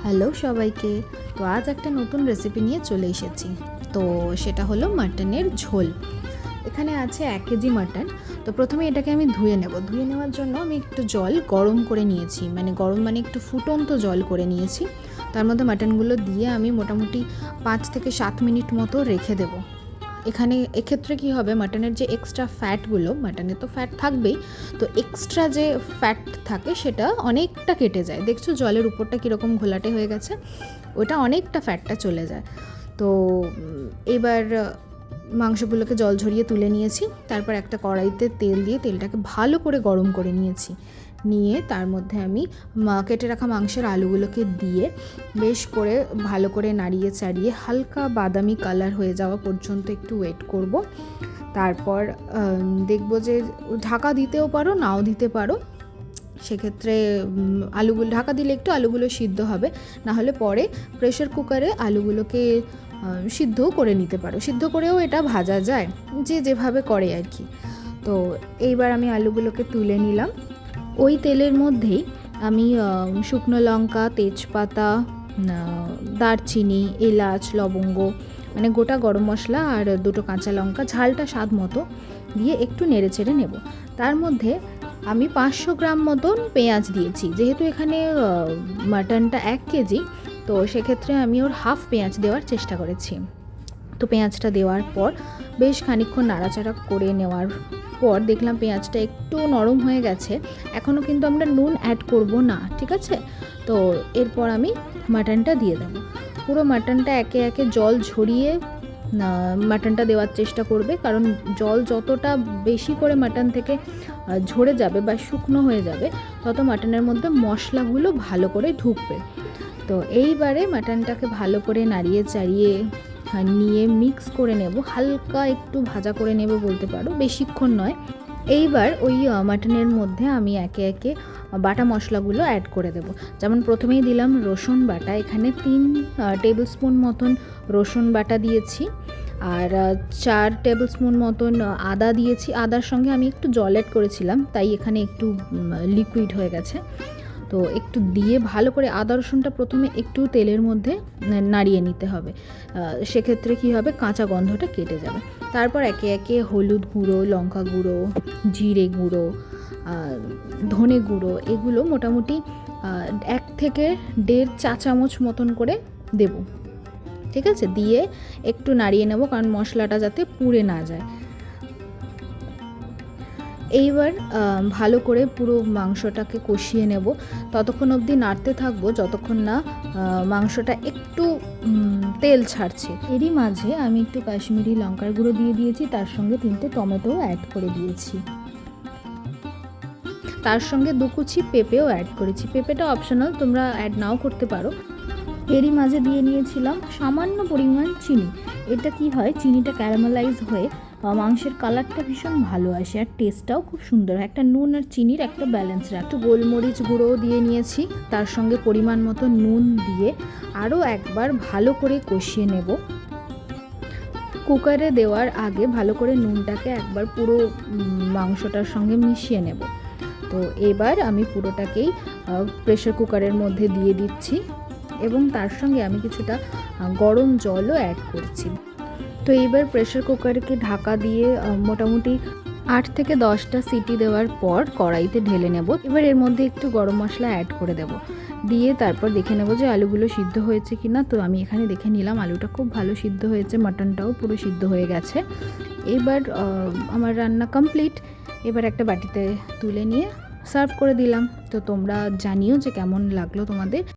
Hello সবাইকে। তো আজ একটা নতুন রেসিপি নিয়ে চলে এসেছি। তো সেটা হলো মাটনের ঝোল। এখানে আছে 1 কেজি মাটন। তো প্রথমে এটাকে আমি ধুয়ে নেব। ধুয়ে নেওয়ার জন্য আমি একটু জল গরম করে নিয়েছি, গরম মানে একটু ফুটন্ত জল করে নিয়েছি। তার মধ্যে মাটনগুলো দিয়ে আমি মোটামুটি 5 থেকে 7 মিনিট মতো রেখে দেবো। এক্ষেত্রে কি হবে, মাটনের যে এক্সট্রা ফ্যাটগুলো, মাটনে তো ফ্যাট থাকবেই, তো এক্সট্রা যে ফ্যাট থাকে সেটা অনেকটা কেটে যায়। দেখছো জলের উপরটা কীরকম ঘোলাটে হয়ে গেছে, ওটা অনেকটা ফ্যাটটা চলে যায়। তো এবার মাংসগুলোকে জল ঝরিয়ে তুলে নিয়েছি। তারপর একটা কড়াইতে তেল দিয়ে তেলটাকে ভালো করে গরম করে নিয়েছি। নিয়ে তার মধ্যে আমি কেটে রাখা মাংসের আলুগুলোকে দিয়ে বেশ করে ভালো করে নাড়িয়ে চাড়িয়ে হালকা বাদামি কালার হয়ে যাওয়া পর্যন্ত একটু ওয়েট করব। তারপর দেখবো যে ঢাকা দিতেও পারো, নাও দিতে পারো। সেক্ষেত্রে আলুগুলো ঢাকা দিলে একটু আলুগুলো সিদ্ধ হবে, না হলে পরে প্রেশার কুকারে আলুগুলোকে সিদ্ধও করে নিতে পারো। সিদ্ধ করেও এটা ভাজা যায়, যে যেভাবে করে আর কি। তো এইবার আমি আলুগুলোকে তুলে নিলাম। ওই তেলের মধ্যেই আমি শুকনো লঙ্কা, তেজপাতা, দারচিনি, এলাচ, লবঙ্গ, গোটা গরম মশলা আর 2টো কাঁচা লঙ্কা, ঝালটা স্বাদ মতো দিয়ে একটু নেড়ে চেড়ে নেব। তার মধ্যে আমি 500 গ্রাম মতন পেঁয়াজ দিয়েছি। যেহেতু এখানে মাটনটা 1 কেজি, তো সেক্ষেত্রে আমি ওর হাফ পেঁয়াজ দেওয়ার চেষ্টা করেছি। তো পেঁয়াজটা দেওয়ার পর বেশ খানিকক্ষণ নাড়াচাড়া করে নেওয়ার পর দেখলাম পেঁয়াজটা একটু নরম হয়ে গেছে। এখনও কিন্তু আমরা নুন অ্যাড করব না, ঠিক আছে? তো এরপর আমি মাটনটা দিয়ে দেবো। পুরো মাটনটা একে একে জল ঝরিয়ে মাটনটা দেওয়ার চেষ্টা করবে, কারণ জল যতটা বেশি করে মাটন থেকে ঝরে যাবে বা শুকনো হয়ে যাবে, তত মাটনের মধ্যে মশলাগুলো ভালো করে ঢুকবে। তো এইবারে মাটনটাকে ভালো করে নাড়িয়ে চাড়িয়ে নিয়ে মিক্স করে নেব, হালকা একটু ভাজা করে নেব বলতে পারো, বেশিক্ষণ নয়। এইবার ওই মাটনের মধ্যে আমি একে একে বাটা মশলাগুলো অ্যাড করে দেব। যেমন প্রথমেই দিলাম রসুন বাটা, এখানে 3 টেবিল স্পুন মতন রসুন বাটা দিয়েছি, আর 4 টেবিল স্পুন মতন আদা দিয়েছি। আদার সঙ্গে আমি একটু জল অ্যাড করেছিলাম, তাই এখানে একটু লিকুইড হয়ে গেছে। তো একটু দিয়ে ভালো করে আদা রসুনটা প্রথমে একটু তেলের মধ্যে নাড়িয়ে নিতে হবে। সেক্ষেত্রে কি হবে, কাঁচা গন্ধটা কেটে যাবে। তারপর একে একে হলুদ গুঁড়ো, লঙ্কা গুঁড়ো, জিরে গুঁড়ো, ধনে গুঁড়ো, এগুলো মোটামুটি 1 থেকে 1.5 চা চামচ মতন করে দেব, ঠিক আছে? দিয়ে একটু নাড়িয়ে নেব, কারণ মশলাটা যাতে পুড়ে না যায়। এইবার ভালো করে পুরো মাংসটাকে কষিয়ে নেব। ততক্ষণ অবধি নাড়তে থাকবো যতক্ষণ না মাংসটা একটু তেল ছাড়ছে। এরই মাঝে আমি একটু কাশ্মীরি লঙ্কার গুঁড়ো দিয়ে দিয়েছি, তার সঙ্গে 3টে টমেটো অ্যাড করে দিয়েছি। তার সঙ্গে 2 কুচি পেঁপেও অ্যাড করেছি। পেঁপেটা অপশনাল, তোমরা অ্যাড নাও করতে পারো। এরই মাঝে দিয়ে নিয়েছিলাম সামান্য পরিমাণ চিনি। এটা কি হয়, চিনিটা ক্যারামেলাইজ হয়ে মাংসের কালারটা ভীষণ ভালো আসে, আর টেস্টটাও খুব সুন্দর হয়। একটা নুন আর চিনির একটা ব্যালেন্স রাখ। একটু গোলমরিচ গুঁড়োও দিয়ে নিয়েছি, তার সঙ্গে পরিমাণ মতো নুন দিয়ে আরও একবার ভালো করে কষিয়ে নেব। কুকারে দেওয়ার আগে ভালো করে নুনটাকে একবার পুরো মাংসটার সঙ্গে মিশিয়ে নেব। তো এবার আমি পুরোটাকেই প্রেশার কুকারের মধ্যে দিয়ে দিচ্ছি, এবং তার সঙ্গে আমি কিছুটা গরম জলও অ্যাড করছি। তো এইবার প্রেশার কুকারকে ঢাকা দিয়ে মোটামুটি 8 থেকে 10টা সিটি দেওয়ার পর কড়াইতে ঢেলে নেব। এবার এর মধ্যে একটু গরম মশলা অ্যাড করে দেব, দিয়ে তারপর দেখে নেব যে আলুগুলো সিদ্ধ হয়েছে কি না। তো আমি এখানে দেখে নিলাম আলুটা খুব ভালো সিদ্ধ হয়েছে, মাটনটাও পুরো সিদ্ধ হয়ে গেছে। এবার আমার রান্না কমপ্লিট। এবার একটা বাটিতে তুলে নিয়ে সার্ভ করে দিলাম। তো তোমরা জানিও যে কেমন লাগলো তোমাদের।